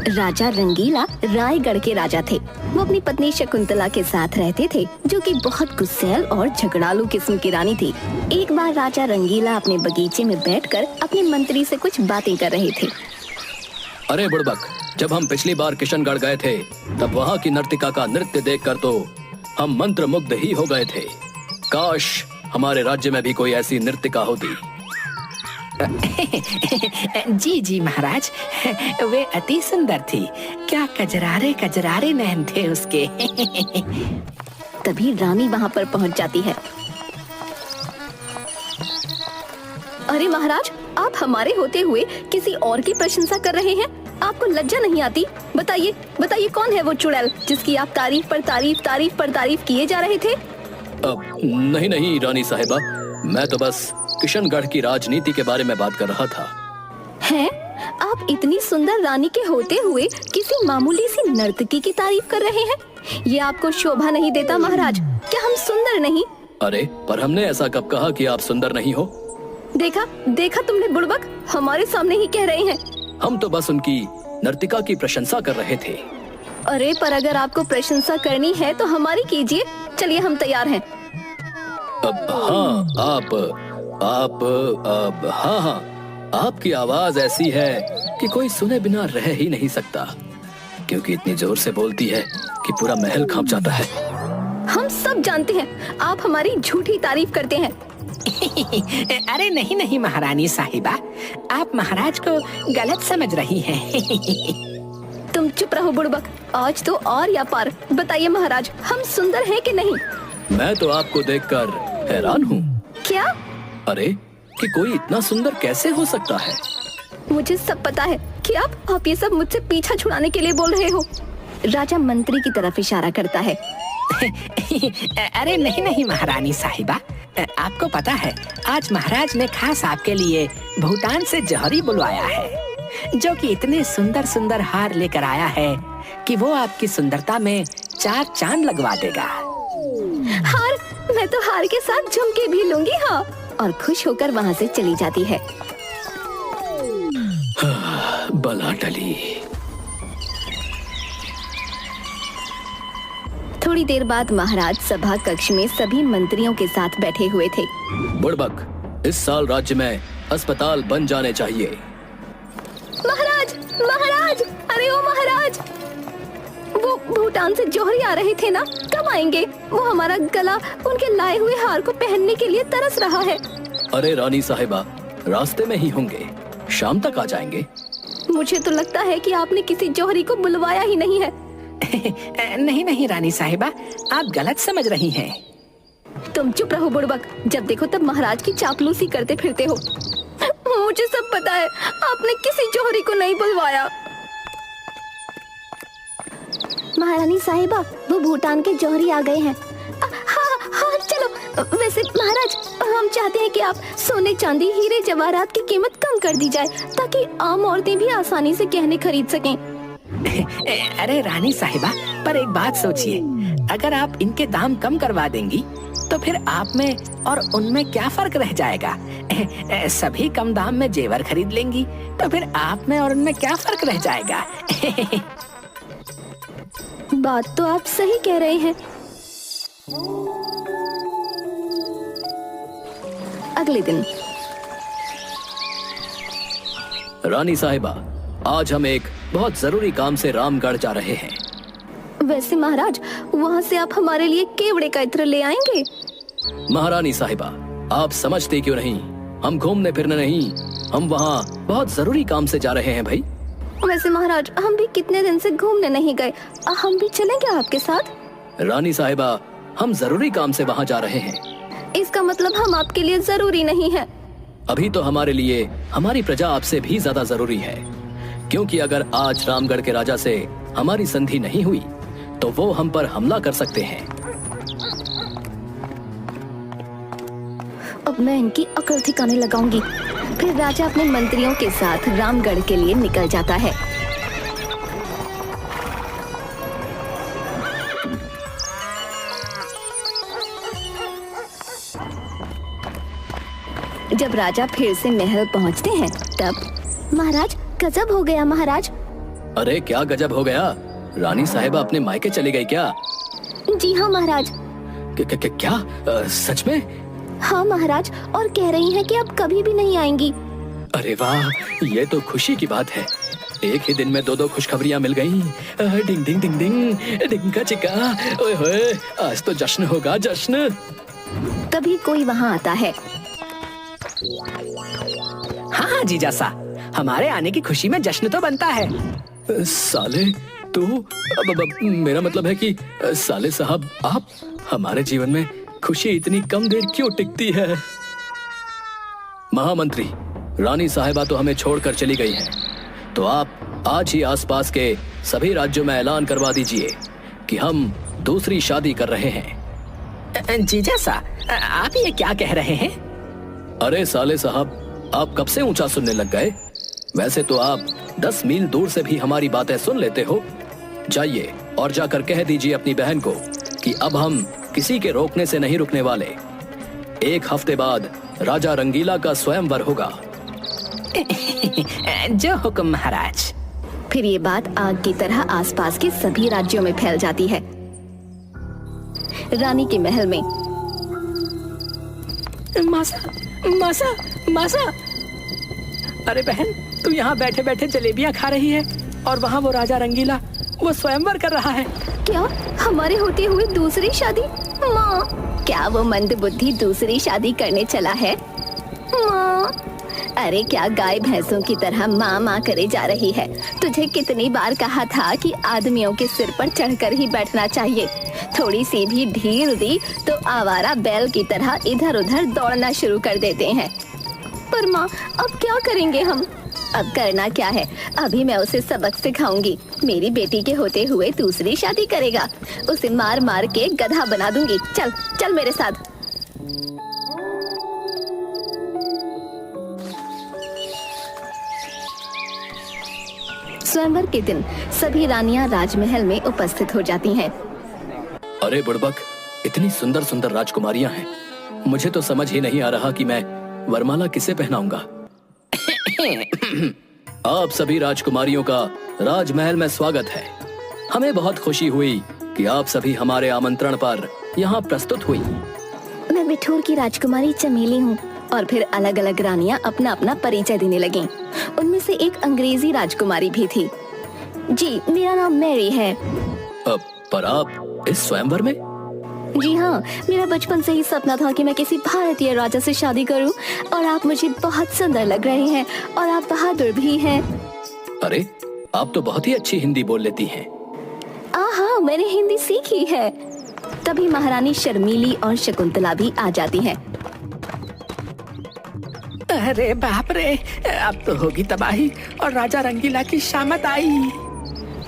राजा रंगीला रायगढ़ के राजा थे। वो अपनी पत्नी शकुंतला के साथ रहते थे, जो कि बहुत गुस्सैल और झगड़ालू किस्म की रानी थी। एक बार राजा रंगीला अपने बगीचे में बैठकर अपने मंत्री से कुछ बातें कर रहे थे। अरे बुड़बक, जब हम पिछली बार किशनगढ़ गए थे तब वहाँ की नर्तिका का नृत्य देखकर तो हम मंत्रमुग्ध ही हो गए थे। काश हमारे राज्य में भी कोई ऐसी नर्तिका होती। जी जी महाराज, वे अति सुंदर थी। क्या कजरारे कजरारे नैन थे उसके। तभी रानी वहाँ पर पहुँच जाती है। अरे महाराज, आप हमारे होते हुए किसी और की प्रशंसा कर रहे हैं। आपको लज्जा नहीं आती? बताइए बताइए, कौन है वो चुड़ैल जिसकी आप तारीफ पर तारीफ तारीफ पर तारीफ किए जा रहे थे? नहीं नहीं रानी साहिबा, मैं तो बस किशनगढ़ की राजनीति के बारे में बात कर रहा था। हैं? आप इतनी सुंदर रानी के होते हुए किसी मामूली सी नर्तकी की तारीफ कर रहे हैं? ये आपको शोभा नहीं देता महाराज? क्या हम सुंदर नहीं? अरे पर हमने ऐसा कब कहा कि आप सुंदर नहीं हो? देखा देखा तुमने बुड़बक, हमारे सामने ही कह रहे हैं। हम तो बस उनकी नर्तिका की प्रशंसा कर रहे थे। अरे पर अगर आपको प्रशंसा करनी है तो हमारी कीजिए। चलिए, हम तैयार हैं। हाँ, हाँ, आपकी आवाज ऐसी है कि कोई सुने बिना रह ही नहीं सकता, क्योंकि इतनी जोर से बोलती है कि पूरा महल कांप जाता है। हम सब जानते हैं आप हमारी झूठी तारीफ करते हैं। अरे नहीं नहीं महारानी साहिबा, आप महाराज को गलत समझ रही हैं। तुम चुप रहो बुड़बक, आज तो और या पार। बताइए महाराज, हम सुंदर हैं कि नहीं? मैं तो आपको देखकर हैरान हूँ। क्या? अरे कि कोई इतना सुंदर कैसे हो सकता है? मुझे सब पता है कि आप ये सब मुझसे पीछा छुड़ाने के लिए बोल रहे हो। राजा मंत्री की तरफ इशारा करता है। अरे नहीं नहीं महारानी साहिबा, आपको पता है आज महाराज ने खास आपके लिए भूटान से जौहरी बुलवाया है, जो कि इतने सुंदर सुंदर हार लेकर आया है कि वो आपकी सुंदरता में 4 चांद लगवा देगा। हार? मैं तो हार के साथ झुमके भी लूंगी। हाँ। और खुश होकर वहाँ से चली जाती है। बला टली। थोड़ी देर बाद महाराज सभा कक्ष में सभी मंत्रियों के साथ बैठे हुए थे। बुड़बक, इस साल राज्य में अस्पताल बन जाने चाहिए। महाराज महाराज, अरे ओ महाराज, वो भूटान से जौहरी आ रहे थे ना, कब आएंगे? वो हमारा गला उनके लाए हुए हार को पहनने के लिए तरस रहा है। अरे रानी साहिबा, रास्ते में ही होंगे, शाम तक आ जाएंगे। मुझे तो लगता है कि आपने किसी जौहरी को बुलवाया ही नहीं है। नहीं नहीं रानी साहिबा, आप गलत समझ रही हैं। तुम चुप रहो बुड़बक, जब देखो तब महाराज की चापलूसी करते फिरते हो। मुझे सब पता है, आपने किसी जौहरी को नहीं बुलवाया। महारानी साहिबा, वो भूटान के जौहरी आ गए हैं। हाँ हाँ चलो। वैसे महाराज, हम चाहते हैं कि आप सोने चांदी हीरे जवाहरात की कीमत कम कर दी जाए, ताकि आम औरतें भी आसानी से गहने खरीद सकें। अरे रानी साहिबा, पर एक बात सोचिए, अगर आप इनके दाम कम करवा देंगी तो फिर आप में और उनमें क्या फर्क रह जाएगा? सभी कम दाम में जेवर खरीद लेंगी तो फिर आप में और उनमें क्या फर्क रह जाएगा? बात तो आप सही कह रहे हैं। अगले दिन। रानी साहिबा, आज हम एक बहुत जरूरी काम से रामगढ़ जा रहे हैं। वैसे महाराज, वहाँ से आप हमारे लिए केवड़े का इत्र ले आएंगे? महारानी साहिबा, आप समझते क्यों नहीं? हम घूमने फिरने नहीं, हम वहाँ बहुत जरूरी काम से जा रहे हैं भाई। वैसे महाराज, हम भी कितने दिन से घूमने नहीं गए, हम भी चलेंगे आपके साथ? रानी साहिबा, हम जरूरी काम से वहाँ जा रहे हैं। इसका मतलब हम आपके लिए जरूरी नहीं है? अभी तो हमारे लिए हमारी प्रजा आपसे भी ज्यादा जरूरी है, क्योंकि अगर आज रामगढ़ के राजा से हमारी संधि नहीं हुई तो वो हम पर हमला कर सकते हैं। अब मैं इनकी अकल ठिकाने लगाऊंगी। फिर राजा अपने मंत्रियों के साथ रामगढ़ के लिए निकल जाता है। जब राजा फिर से महल पहुंचते हैं तब, महाराज गजब हो गया महाराज। अरे क्या गजब हो गया, रानी साहिबा अपने मायके चली गई क्या? जी हाँ महाराज। क्या सच में? हाँ महाराज, और कह रही हैं कि अब कभी भी नहीं आएंगी। अरे वाह, ये तो खुशी की बात है। एक ही दिन में दो खुशखबरियां मिल गईं। डिंग डिंग डिंग डिंग डिंग का चिका। ओए होए, आज तो जश्न होगा, जश्न। तभी कोई वहाँ आता है। हाँ जीजा सा, हमारे आने की खुशी में जश्न तो बनता है। साले तू, अब मेरा मतलब है कि साले साहब आप, हमारे जीवन में खुशी इतनी कम देर क्यों टिकती है? महामंत्री, रानी साहिबा तो हमें छोड़कर चली गई हैं, तो आप आज ही आसपास के सभी राज्यों में ऐलान करवा दीजिए कि हम दूसरी शादी कर रहे हैं। जीजा सा, आप ये क्या कह रहे हैं? अरे साले साहब, आप कब से ऊंचा सुनने लग गए? वैसे तो आप 10 मील दूर से भी हमारी बातें सुन लेते हो। जाइए और जाकर कह दीजिए अपनी बहन को कि अब हम किसी के रोकने से नहीं रुकने वाले। 1 हफ्ते बाद राजा रंगीला का स्वयंवर होगा। जो हुक्म महाराज। फिर ये बात आग की तरह आसपास के सभी राज्यों में फैल जाती है। रानी के महल में मासा, मासा, मासा। अरे बहन, तू यहाँ बैठे बैठे जलेबियाँ खा रही है और वहाँ वो राजा रंगीला, वो स्वयंवर कर रहा है। क्या हमारे होते हुए दूसरी शादी? माँ, क्या वो मंदबुद्धि दूसरी शादी करने चला है? माँ, अरे क्या गाय भैंसों की तरह माँ माँ करे जा रही है? तुझे कितनी बार कहा था कि आदमियों के सिर पर चढ़कर ही बैठना चाहिए। थोड़ी सी भी ढील दी तो आवारा बैल की तरह इधर उधर दौड़ना शुरू कर देते हैं। पर माँ, अब क्या करेंगे हम? अब करना क्या है, अभी मैं उसे सबक सिखाऊंगी। मेरी बेटी के होते हुए दूसरी शादी करेगा, उसे मार मार के गधा बना दूंगी। चल चल मेरे साथ। स्वयंवर के दिन सभी रानियां राजमहल में उपस्थित हो जाती हैं। अरे बुड़बक, इतनी सुंदर सुंदर राजकुमारियां हैं, मुझे तो समझ ही नहीं आ रहा कि मैं वरमाला किसे पहनाऊंगा। आप सभी राजकुमारियों का राजमहल में स्वागत है। हमें बहुत खुशी हुई कि आप सभी हमारे आमंत्रण पर यहाँ प्रस्तुत हुई। मैं बिठूर की राजकुमारी चमेली हूँ। और फिर अलग अलग रानियां अपना अपना परिचय देने लगीं। उनमें से एक अंग्रेजी राजकुमारी भी थी। जी, मेरा नाम मैरी है। पर आप इस स्वयंवर में? जी हाँ, मेरा बचपन से ही सपना था कि मैं किसी भारतीय राजा से शादी करूं, और आप मुझे बहुत सुंदर लग रहे हैं और आप बहादुर भी हैं। अरे, आप तो बहुत ही अच्छी हिंदी बोल लेती हैं। हाँ, मैंने हिंदी सीखी है। तभी महारानी शर्मीली और शकुंतला भी आ जाती हैं। अरे बाप रे, अब तो होगी तबाही और राजा रंगीला की शामत आई।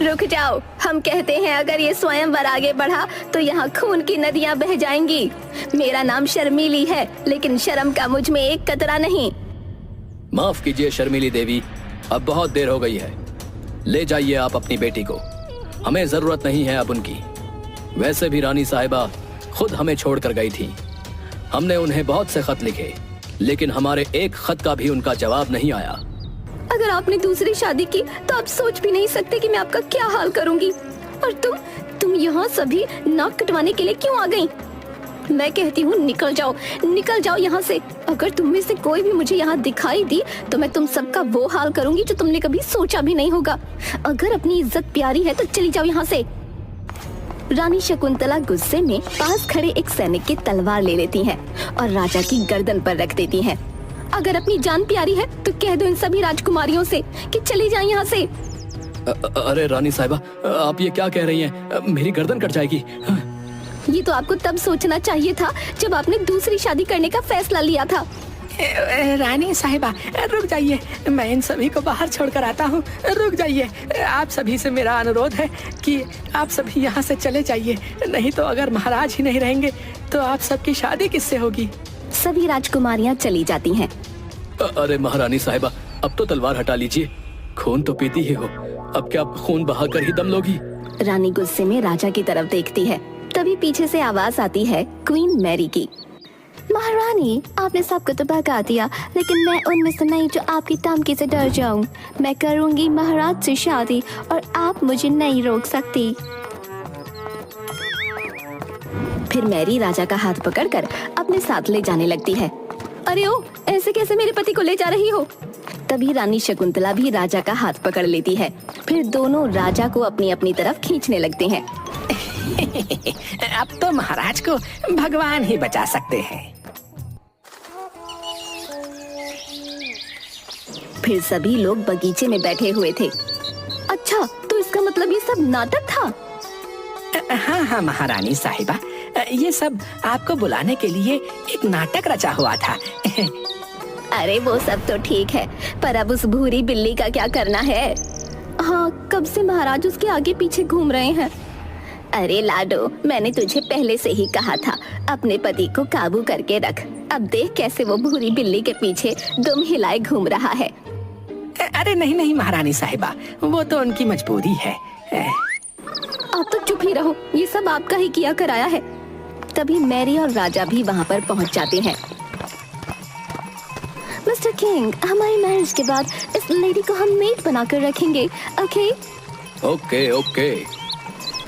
रुक जाओ, हम कहते हैं अगर ये स्वयंवर आगे बढ़ा तो यहाँ खून की नदियाँ बह जाएंगी। मेरा नाम शर्मीली है, लेकिन शर्म का मुझ में एक कतरा नहीं। माफ कीजिए शर्मीली देवी, अब बहुत देर हो गई है। ले जाइए आप अपनी बेटी को, हमें जरूरत नहीं है अब उनकी। वैसे भी रानी साहिबा खुद हमें छोड़कर गई थी। हमने उन्हें बहुत से खत लिखे, लेकिन हमारे एक खत का भी उनका जवाब नहीं आया। अगर आपने दूसरी शादी की तो आप सोच भी नहीं सकते कि मैं आपका क्या हाल करूंगी। और तुम यहाँ सभी नाक कटवाने के लिए क्यों आ गई? मैं कहती हूँ निकल जाओ यहाँ से। अगर तुम में से कोई भी मुझे यहाँ दिखाई दी तो मैं तुम सबका वो हाल करूंगी जो तुमने कभी सोचा भी नहीं होगा। अगर अपनी इज्जत प्यारी है तो चली जाओ यहाँ से। रानी शकुंतला गुस्से में पास खड़े एक सैनिक की तलवार ले लेती हैं और राजा की गर्दन पर रख देती हैं। अगर अपनी जान प्यारी है तो कह दो इन सभी राजकुमारियों से कि चली जाएं यहाँ से। अरे रानी साहिबा, आप ये क्या कह रही हैं? मेरी गर्दन कट जाएगी। ये तो आपको तब सोचना चाहिए था जब आपने दूसरी शादी करने का फैसला लिया था। रानी साहिबा रुक जाइए, मैं इन सभी को बाहर छोड़कर आता हूँ। रुक जाइए, आप सभी से मेरा अनुरोध है कि आप सभी यहाँ से चले जाइए, नहीं तो अगर महाराज ही नहीं रहेंगे तो आप सबकी शादी किससे होगी। सभी राजकुमारियाँ चली जाती हैं। अरे महारानी साहिबा, अब तो तलवार हटा लीजिए। खून तो पीती ही हो, अब क्या खून बहाकर ही दम लोगी? रानी गुस्से में राजा की तरफ देखती है। तभी पीछे से आवाज आती है क्वीन मैरी की। महारानी, आपने सबको तो भगा दिया, लेकिन मैं उनमें से नहीं जो आपकी धमकी से डर जाऊं। मैं करूंगी महाराज से शादी और आप मुझे नहीं रोक सकती। फिर मैरी राजा का हाथ पकड़कर अपने साथ ले जाने लगती है। अरे ओ, ऐसे कैसे मेरे पति को ले जा रही हो? तभी रानी शकुंतला भी राजा का हाथ पकड़ लेती है। फिर दोनों राजा को अपनी अपनी तरफ खींचने लगते हैं। अब तो महाराज को भगवान ही बचा सकते हैं। फिर सभी लोग बगीचे में बैठे हुए थे। अच्छा, तो इसका मतलब ये सब नाटक था? हाँ हाँ महारानी साहिबा, ये सब आपको बुलाने के लिए एक नाटक रचा हुआ था। अरे वो सब तो ठीक है, पर अब उस भूरी बिल्ली का क्या करना है? हाँ, कब से महाराज उसके आगे पीछे घूम रहे हैं। अरे लाडो, मैंने तुझे पहले से ही कहा था अपने पति को काबू करके रख। अब देख कैसे वो भूरी बिल्ली के पीछे दुम हिलाए घूम रहा है। अरे नहीं नहीं महारानी साहिबा, वो तो उनकी मजबूरी है। आप तो चुप ही रहो, ये सब आपका ही किया कराया है। तभी मैरी और राजा भी वहाँ पर पहुँच जाते हैं। मिस्टर किंग, हमारी मैरिज के बाद इस लेडी को हम मेड बनाकर रखेंगे, okay? Okay okay.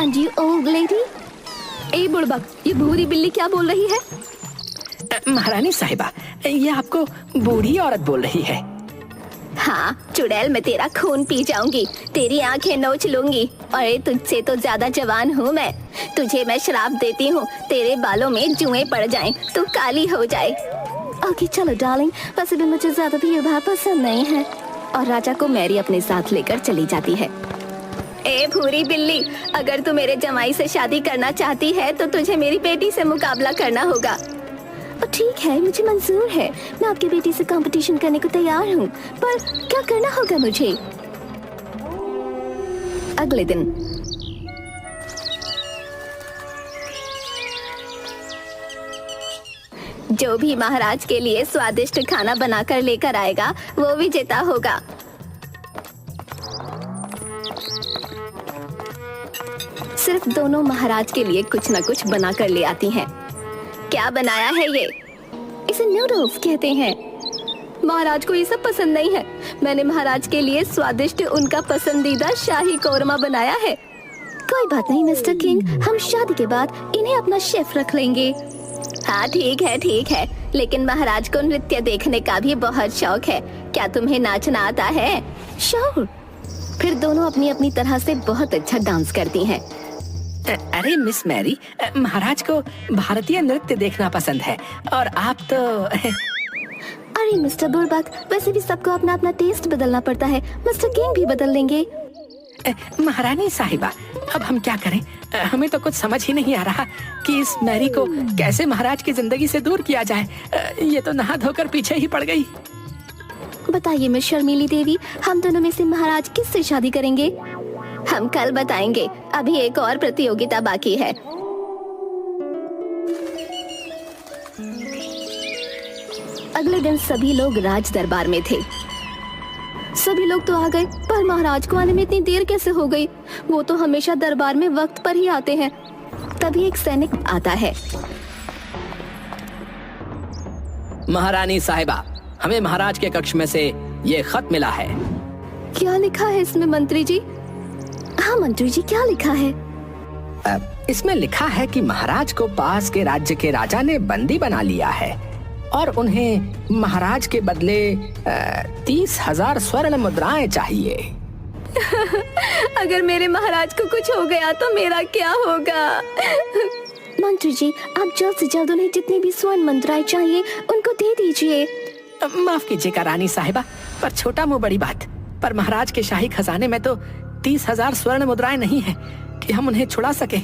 And you old lady? ए बुड़बक, ये भूरी बिल्ली क्या बोल रही है? महारानी साहिबा, ये आपको बूढ़ी औरत बोल रही है। हाँ, चुड़ैल, मैं तेरा खून पी जाऊंगी, तेरी आंखें नोच लूंगी। अरे तुझसे तो ज्यादा जवान हूँ मैं। तुझे मैं श्राप देती हूँ, तेरे बालों में जुएं पड़ जाएं, तू काली हो जाए। ओके चलो डार्लिंग, वैसे भी मुझे ज्यादा भीड़-भाड़ पसंद नहीं है। और राजा को मैरी अपने साथ लेकर चली जाती है। ए भूरी बिल्ली, अगर तू मेरे जमाई से शादी करना चाहती है तो तुझे मेरी बेटी से मुकाबला करना होगा। ठीक है, मुझे मंजूर है, मैं आपकी बेटी से कंपटीशन करने को तैयार हूँ, पर क्या करना होगा मुझे? अगले दिन जो भी महाराज के लिए स्वादिष्ट खाना बनाकर लेकर आएगा वो विजेता होगा। सिर्फ दोनों महाराज के लिए कुछ न कुछ बना कर ले आती हैं। क्या बनाया है ये? इसे नूडल्स कहते हैं। महाराज को ये सब पसंद नहीं है। मैंने महाराज के लिए स्वादिष्ट उनका पसंदीदा शाही कौरमा बनाया है। कोई बात नहीं मिस्टर किंग, हम शादी के बाद इन्हें अपना शेफ रख लेंगे। हाँ ठीक है, लेकिन महाराज को नृत्य देखने का भी बहुत शौक है। क्या तुम्हें नाचना आता है? श्योर। फिर दोनों अपनी अपनी तरह से बहुत अच्छा डांस करती हैं। अरे मिस मैरी, महाराज को भारतीय नृत्य देखना पसंद है और आप तो अरे मिस्टर बुलबक, वैसे भी सबको अपना अपना टेस्ट बदलना पड़ता है। मिस्टर किंग भी बदल लेंगे। महारानी साहिबा, अब हम क्या करें? हमें तो कुछ समझ ही नहीं आ रहा कि इस मैरी को कैसे महाराज की जिंदगी से दूर किया जाए। ये तो नहा धोकर पीछे ही पड़ गई। बताइए मिस शर्मीली देवी, हम दोनों में से महाराज किससे शादी करेंगे? हम कल बताएंगे, अभी एक और प्रतियोगिता बाकी है। अगले दिन सभी लोग राज दरबार में थे। सभी लोग तो आ गए, पर महाराज को आने में इतनी देर कैसे हो गई? वो तो हमेशा दरबार में वक्त पर ही आते हैं। तभी एक सैनिक आता है। महारानी साहिबा, हमें महाराज के कक्ष में से ये खत मिला है। क्या लिखा है इसमें मंत्री जी? हाँ मंत्री जी, क्या लिखा है? इसमें लिखा है कि महाराज को पास के राज्य के राजा ने बंदी बना लिया है और उन्हें महाराज के बदले 30,000 स्वर्ण मुद्राएं चाहिए। अगर मेरे महाराज को कुछ हो गया तो मेरा क्या होगा? मंत्री जी, आप जल्द से जल्द उन्हें जितनी भी स्वर्ण मुद्राएं चाहिए उनको दे दीजिए। माफ कीजिएगा रानी साहिबा, पर छोटा मुंह बड़ी बात। पर महाराज के शाही खजाने में तो 30,000 स्वर्ण मुद्राएं नहीं है कि हम उन्हें छुड़ा सके।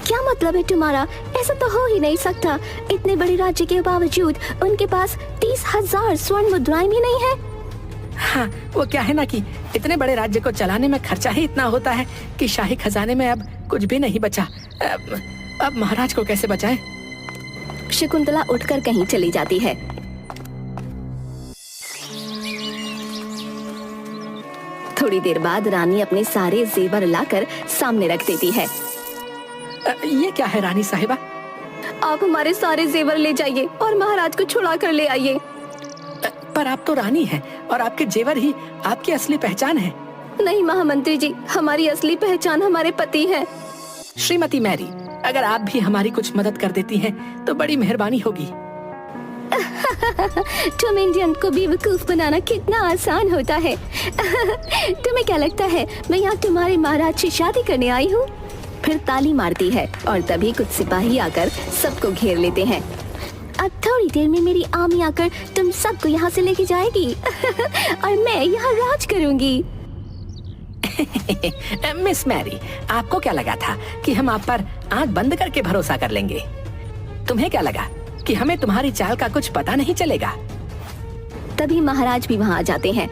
क्या मतलब है तुम्हारा? ऐसा तो हो ही नहीं सकता। इतने बड़े राज्य के बावजूद उनके पास 30,000 स्वर्ण मुद्राएं भी नहीं है। हाँ, वो क्या है ना कि इतने बड़े राज्य को चलाने में खर्चा ही इतना होता है कि शाही खजाने में अब कुछ भी नहीं बचा। अब महाराज को कैसे बचाएं? शकुंतला उठकर कहीं चली जाती है। थोड़ी देर बाद रानी अपने सारे जेवर लाकर सामने रख देती है। ये क्या है रानी साहिबा? आप हमारे सारे जेवर ले जाइए और महाराज को छुड़ा कर ले आइए। पर आप तो रानी हैं और आपके जेवर ही आपकी असली पहचान है। नहीं महामंत्री जी, हमारी असली पहचान हमारे पति है। श्रीमती मैरी, अगर आप भी हमारी कुछ मदद कर देती हैं तो बड़ी मेहरबानी होगी। तुम इंडियन को बेवकूफ बनाना कितना आसान होता है। तुम्हें क्या लगता है मैं यहाँ तुम्हारे महाराज से शादी करने आई हूँ? फिर ताली मारती है और तभी कुछ सिपाही आकर सबको घेर लेते हैं। अब थोड़ी देर में मेरी आर्मी आकर तुम सबको यहाँ से लेके जाएगी और मैं यहाँ राज करूँगी। मिस मैरी, आपको क्या लगा था कि हम आप पर आंख बंद करके भरोसा कर लेंगे? तुम्हें क्या लगा कि हमें तुम्हारी चाल का कुछ पता नहीं चलेगा? तभी महाराज भी वहाँ आ जाते हैं।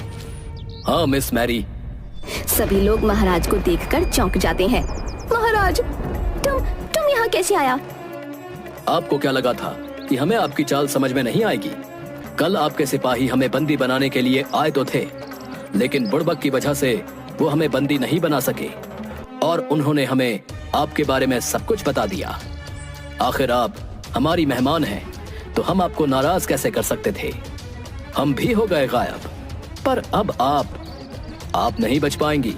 हाँ मिस मैरी। सभी लोग महाराज को देखकर चौंक जाते हैं। महाराज, तुम यहाँ कैसे आया? आपको क्या लगा था कि हमें आपकी चाल समझ में नहीं आएगी? कल आपके सिपाही हमें बंदी बनाने के लिए आए तो थे, लेकिन बुड़बक की वजह से वो हमें बंदी नहीं बना सके और उन्होंने हमें आपके बारे में सब कुछ बता दिया। आखिर आप हमारी मेहमान हैं, तो हम आपको नाराज कैसे कर सकते थे? हम भी हो गए गायब, पर अब आप नहीं बच पाएंगी।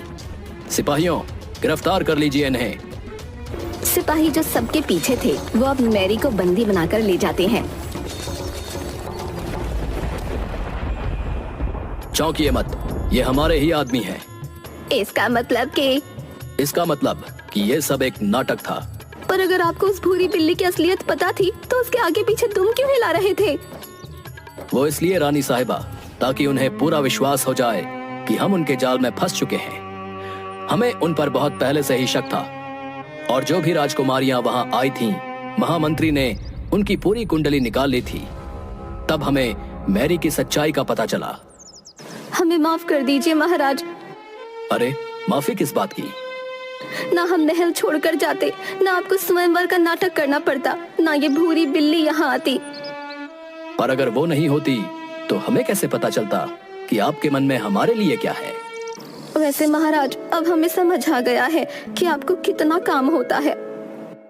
सिपाहियों, गिरफ्तार कर लीजिए इन्हें। सिपाही जो सबके पीछे थे वो अब मैरी को बंदी बनाकर ले जाते हैं। चौंकिए मत, ये हमारे ही आदमी हैं। इसका मतलब कि ये सब एक नाटक था। पर अगर आपको उस भूरी बिल्ली की असलियत पता थी तो उसके आगे पीछे दुम क्यों हिला रहे थे? वो इसलिए रानी साहिबा, ताकि उन्हें पूरा विश्वास हो जाए कि हम उनके जाल में फंस चुके हैं। हमें उन पर बहुत पहले से ही शक था और जो भी राजकुमारियां वहां आई थीं, महामंत्री ने उनकी पूरी कुंडली निकाल ली थी। तब हमें मैरी की सच्चाई का पता चला। हमें माफ कर दीजिए महाराज। अरे माफी किस बात की? ना हम महल छोड़कर जाते, ना आपको स्वयंवर का नाटक करना पड़ता, ना ये भूरी बिल्ली यहाँ आती। पर अगर वो नहीं होती तो हमें कैसे पता चलता कि आपके मन में हमारे लिए क्या है? वैसे महाराज, अब हमें समझ आ गया है कि आपको कितना काम होता है।